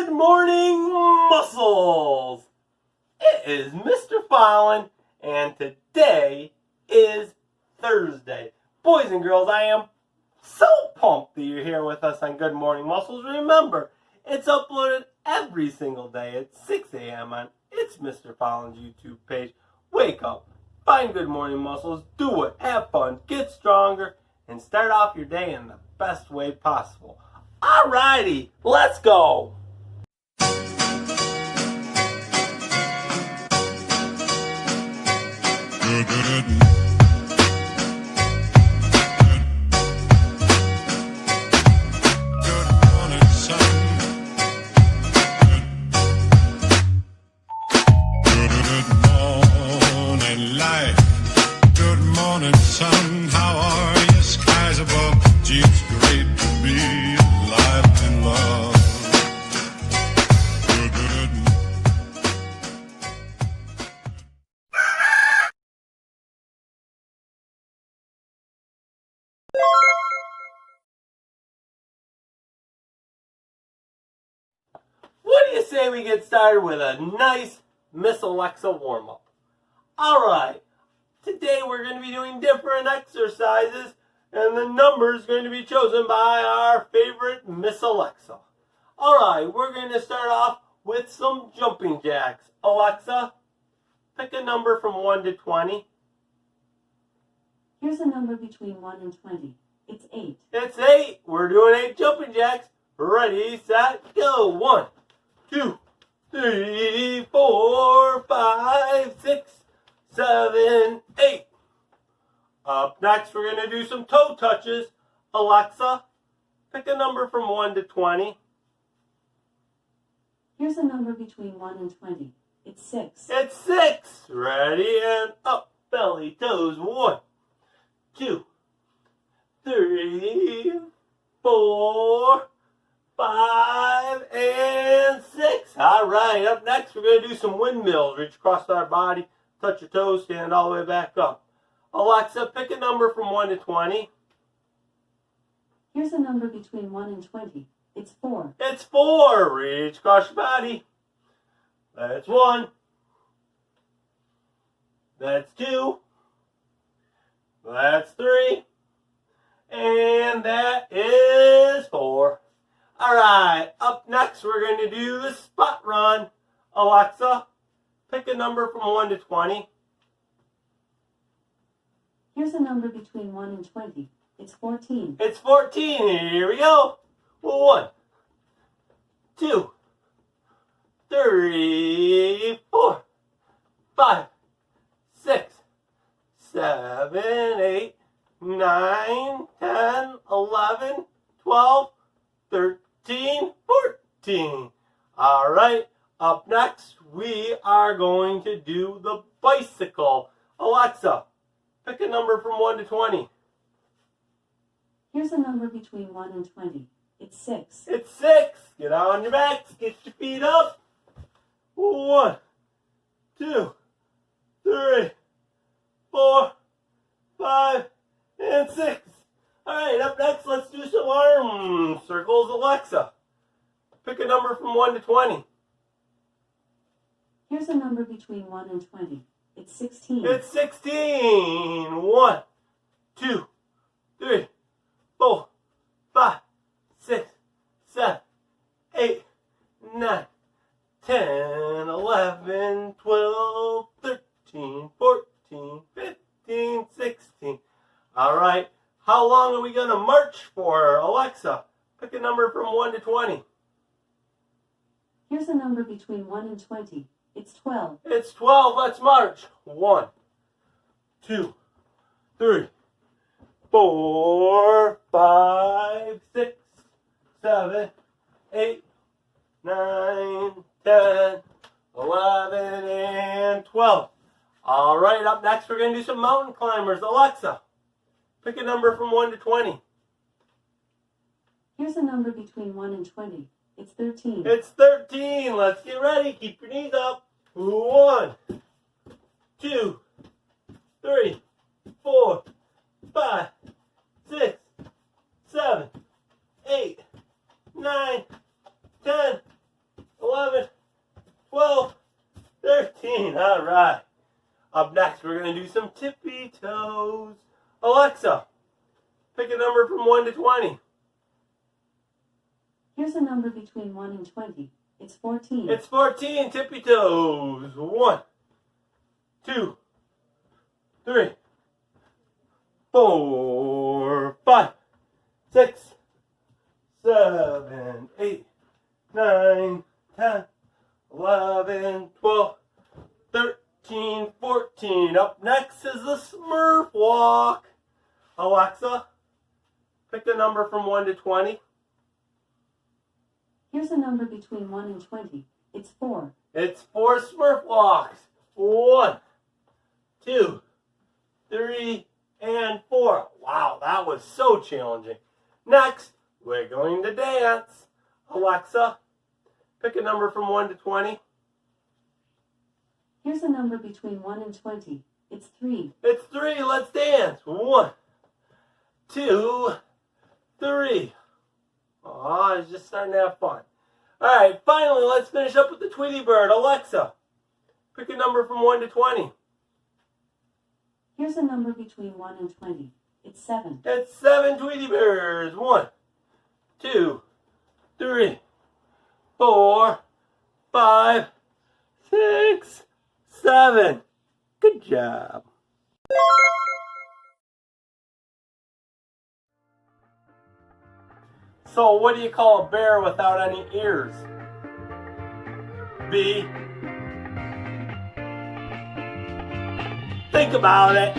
Good morning, muscles! It is Mr. Fallon, and today is Thursday. Boys and girls, I am so pumped that you're here with us on Good Morning Muscles. Remember, it's uploaded every single day at 6 a.m. on It's Mr. Fallon's YouTube page. Wake up, find Good Morning Muscles, do it, have fun, get stronger, and start off your day in the best way possible. Alrighty, let's go! What do you say we get started with a nice Miss Alexa warm-up? Alright, today we're going to be doing different exercises, and the number is going to be chosen by our favorite Miss Alexa. Alright, we're going to start off with some jumping jacks. Alexa, pick a number from 1 to 20. Here's a number between 1 and 20. It's 8. It's 8. We're doing 8 jumping jacks. Ready, set, go. 1, 2, 3, 4, 5, 6, 7, 8. Up next, we're going to do some toe touches. Alexa, pick a number from 1 to 20. Here's a number between 1 and 20. It's 6. It's 6. Ready, and up. Belly, toes. 1, 2, 3, 4, 5, and 6. Alright, up next we're going to do some windmills. Reach across our body, touch your toes, stand all the way back up. Alexa, pick a number from 1 to 20. Here's a number between 1 and 20. It's 4. It's 4. Reach across your body. That's 1. That's 2. That's 3. And that is 4. Alright, up next we're going to do the spot run. Alexa, pick a number from 1 to 20. Here's a number between 1 and 20. It's 14. It's 14. Here we go. 1, 2, 3, 4, 5, 6, 7, 8, 9, 10, 11, 12, 13, 14. Alright, up next we are going to do the bicycle. Alexa, pick a number from 1 to 20. Here's a number between 1 and 20. It's 6. It's 6. Get on your backs, get your feet up. 1, 2, 3, 4, 5, and 6. Alright, up next, let's do some arm circles. Alexa, pick a number from 1 to 20. Here's a number between 1 and 20. It's 16. It's 16. 1, 2, 3, 4, 5, 6, 7, 8, 9, 10, 11, 12, 13, 14, 15, 16. Alright. How long are we going to march for? Alexa, pick a number from 1 to 20. Here's a number between 1 and 20. It's 12. It's 12. Let's march. 1, 2, 3, 4, 5, 6, 7, 8, 9, 10, 11, and 12. All right, up next we're going to do some mountain climbers. Alexa, pick a number from 1 to 20. Here's a number between 1 and 20. It's 13. It's 13. Let's get ready. Keep your knees up. 1, 2, 3, 4, 5, 6, 7, 8, 9, 10, 14. All right. Up next, we're going to do some tippy toes. Alexa, pick a number from 1 to 20. Here's a number between 1 and 20. It's 14. It's 14. Tippy toes. 1, 2, 3, 4, 5, 6, 7, 8, 9, 10, 11, 12, 13, 14. Up next is the Smurf walk. Alexa, pick a number from 1 to 20. Here's a number between 1 and 20. It's 4. It's 4 Smurf walks. 1, 2, 3, and 4. Wow, that was so challenging. Next, we're going to dance. Alexa, pick a number from 1 to 20. Here's a number between 1 and 20. It's 3. It's 3. Let's dance. 1, 2, 3. Oh, it's just starting to have fun. All right, finally, let's finish up with the Tweety Bird. Alexa, pick a number from 1 to 20. Here's a number between 1 and 20. It's 7. It's 7 Tweety Birds. 1, 2, 3, 4, 5, 6, 7. Good job. So what do you call a bear without any ears? B. Think about it.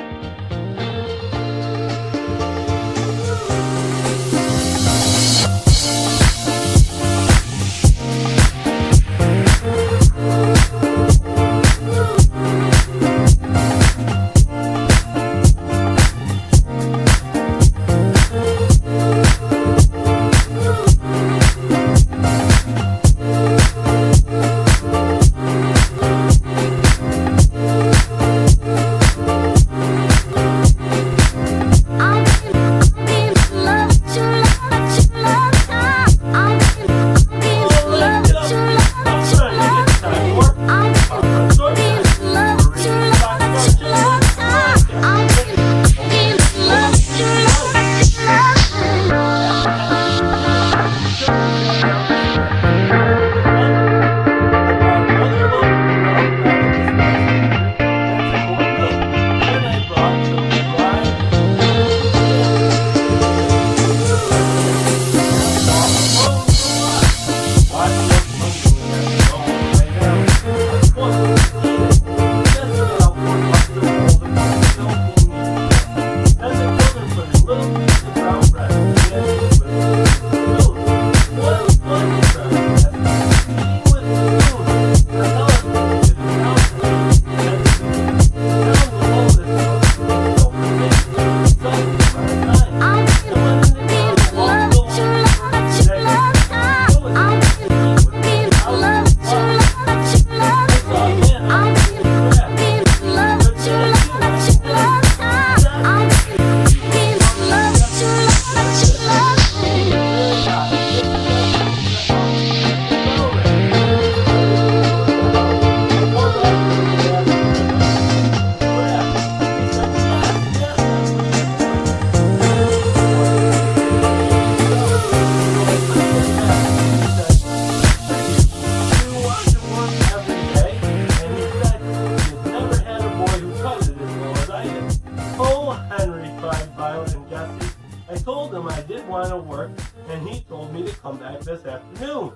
and he told me to come back this afternoon.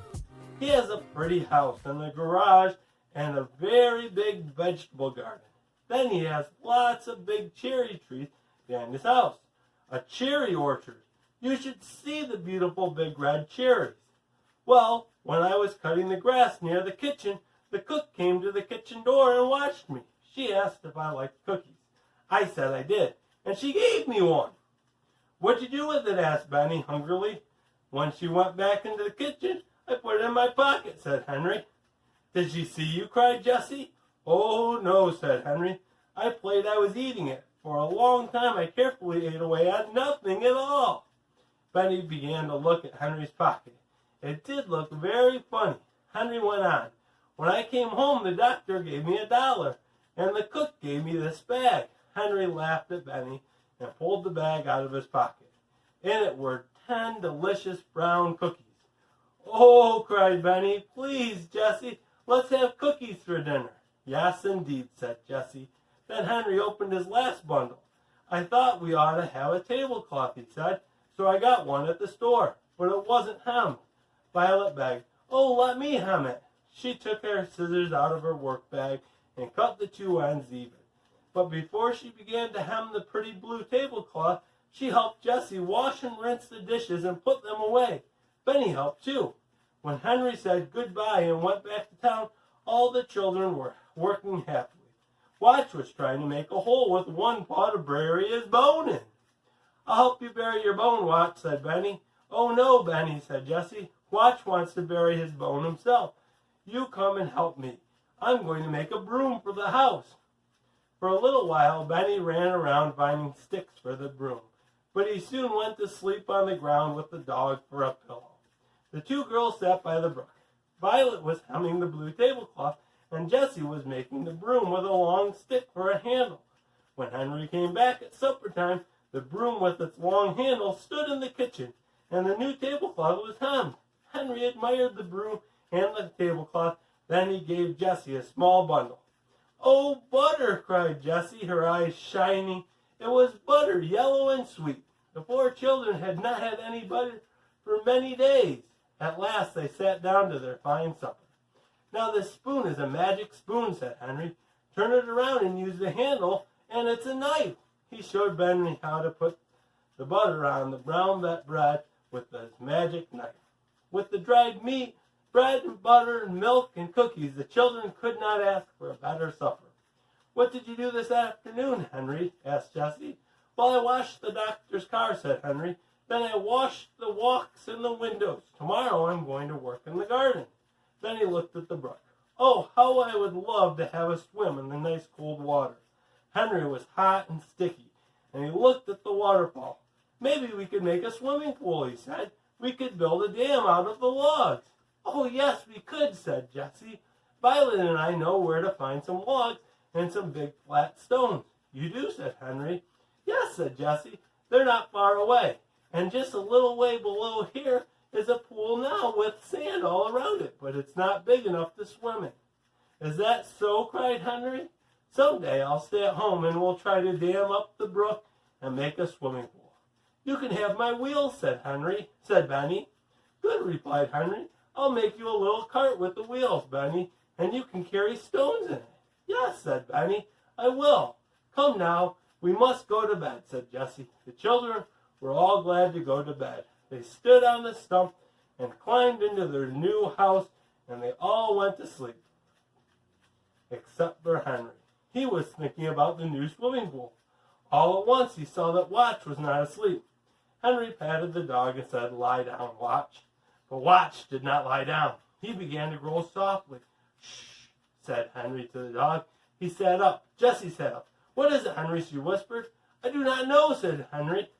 He has a pretty house and a garage and a very big vegetable garden. Then he has lots of big cherry trees behind his house. A cherry orchard. You should see the beautiful big red cherries. Well, when I was cutting the grass near the kitchen, the cook came to the kitchen door and watched me. She asked if I liked cookies. I said I did, and she gave me one. "What'd you do with it?" asked Benny hungrily. "When she went back into the kitchen, I put it in my pocket," said Henry. "Did she see you?" cried Jessie. "Oh, no," said Henry. "I played I was eating it. For a long time I carefully ate away at nothing at all." Benny began to look at Henry's pocket. It did look very funny. Henry went on. When I came home, the doctor gave me $1, and the cook gave me this bag." Henry laughed at Benny and pulled the bag out of his pocket. In it were 10 delicious brown cookies. "Oh," cried Benny, "please, Jessie, let's have cookies for dinner." "Yes, indeed," said Jessie. Then Henry opened his last bundle. "I thought we ought to have a tablecloth," he said, "so I got one at the store, but it wasn't hemmed." Violet begged, "Oh, let me hem it." She took her scissors out of her work bag and cut the 2 ends even. But before she began to hem the pretty blue tablecloth, she helped Jessie wash and rinse the dishes and put them away. Benny helped too. When Henry said goodbye and went back to town, all the children were working happily. Watch was trying to make a hole with one paw to bury his bone in. "I'll help you bury your bone, Watch," said Benny. "Oh no, Benny," said Jessie. "Watch wants to bury his bone himself. You come and help me. I'm going to make a broom for the house." For a little while, Benny ran around finding sticks for the broom, but he soon went to sleep on the ground with the dog for a pillow. The 2 girls sat by the brook. Violet was hemming the blue tablecloth, and Jessie was making the broom with a long stick for a handle. When Henry came back at supper time, the broom with its long handle stood in the kitchen, and the new tablecloth was hemmed. Henry admired the broom and the tablecloth. Then he gave Jessie a small bundle. "Oh, butter!" cried Jessie, her eyes shining. It was butter, yellow and sweet. The 4 children had not had any butter for many days. At last they sat down to their fine supper. "Now this spoon is a magic spoon," said Henry. "Turn it around and use the handle, and it's a knife." He showed Benny how to put the butter on the brown bread with his magic knife. With the dried meat, bread and butter and milk and cookies, the children could not ask for a better supper. "What did you do this afternoon, Henry?" asked Jessie. "Well, I washed the doctor's car," said Henry. "Then I washed the walks and the windows. Tomorrow I'm going to work in the garden." Then he looked at the brook. "Oh, how I would love to have a swim in the nice cold water." Henry was hot and sticky, and he looked at the waterfall. "Maybe we could make a swimming pool," he said. "We could build a dam out of the logs." "Oh, yes, we could," said Jessie. "Violet and I know where to find some logs and some big flat stones." "You do?" said Henry. "Yes," said Jessie. "They're not far away. And just a little way below here is a pool now with sand all around it, but it's not big enough to swim in." "Is that so?" cried Henry. "Someday I'll stay at home and we'll try to dam up the brook and make a swimming pool." "You can have my wheels," said Benny. "Good," replied Henry. "I'll make you a little cart with the wheels, Benny, and you can carry stones in it." "Yes," said Benny, "I will." "Come now, we must go to bed," said Jessie. The children were all glad to go to bed. They stood on the stump and climbed into their new house, and they all went to sleep, except for Henry. He was thinking about the new swimming pool. All at once he saw that Watch was not asleep. Henry patted the dog and said, "Lie down, Watch." But Watch did not lie down. He began to grow softly. "Shh," said Henry to the dog. He sat up. Jessie sat up. "What is it, Henry?" she whispered. "I do not know," said Henry.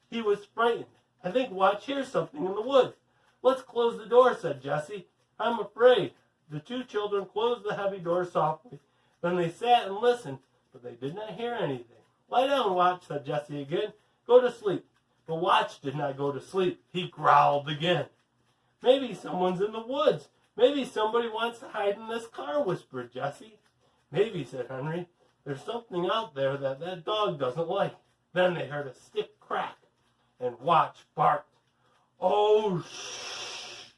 He was frightened. "I think Watch hears something in the woods." "Let's close the door," said Jessie. "I'm afraid." The 2 children closed the heavy door softly. Then they sat and listened, but they did not hear anything. "Lie down, Watch," said Jessie again. "Go to sleep." But Watch did not go to sleep. He growled again. "Maybe someone's in the woods. Maybe somebody wants to hide in this car," whispered Jessie. "Maybe," said Henry. "There's something out there that dog doesn't like." Then they heard a stick crack, and Watch barked. "Oh, shh!"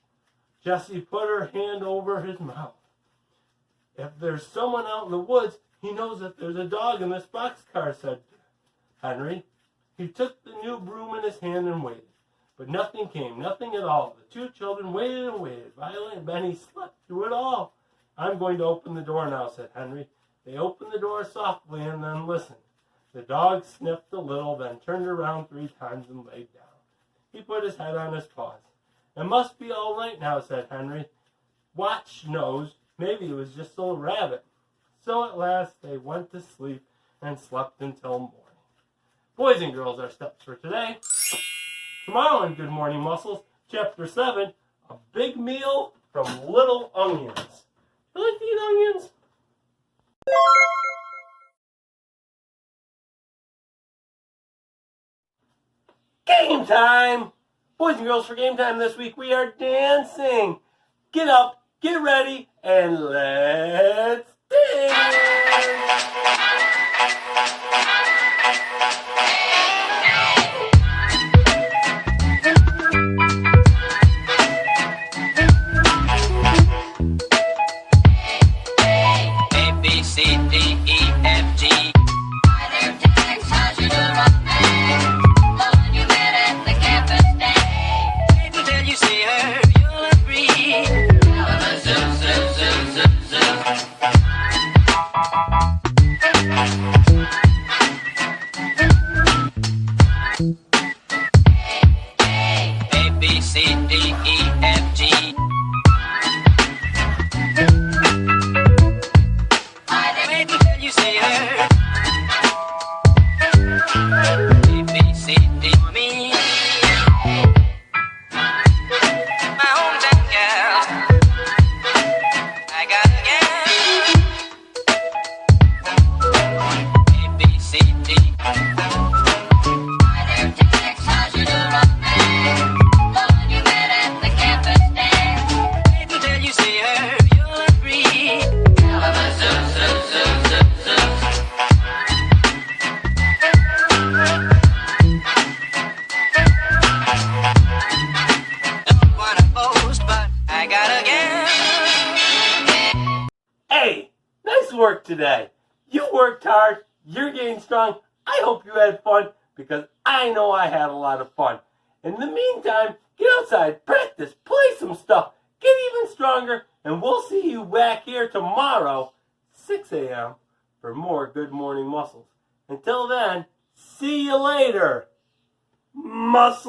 Jessie put her hand over his mouth. "If there's someone out in the woods, he knows that there's a dog in this boxcar," said Henry. He took the new broom in his hand and waited. But nothing came, nothing at all. The 2 children waited and waited. Violet and Benny slept through it all. "I'm going to open the door now," said Henry. They opened the door softly and then listened. The dog sniffed a little, then turned around 3 times and laid down. He put his head on his paws. "It must be all right now," said Henry. "Watch knows. Maybe it was just a rabbit." So at last they went to sleep and slept until morning. Boys and girls, our steps for today. Tomorrow on Good Morning Muscles, Chapter 7, A Big Meal from Little Onions. I like to eat onions. Game time! Boys and girls, for game time this week, we are dancing. Get up, get ready, and let's dance! A, B, C, D, E, F, G. Wait until you see her, you'll agree. Zoom, zoom, zoom, zoom, zoom. A, B, C, D, E, F, G. Wait until you see her. A, B, C, D, me. My hometown girl. I got a girl. A, B, C, D. Wait until you see her, you'll agree. Zoom, zoom, zoom, zoom, zoom. Don't wanna boast, but I got a girl. Hey, nice work today. You worked hard, you're getting strong. I hope you had fun because I know I had a lot of fun. In the meantime, get outside, practice, play some stuff, get even stronger, and we'll see you back here tomorrow, 6 a.m., for more Good Morning Muscles. Until then, see you later, muscles!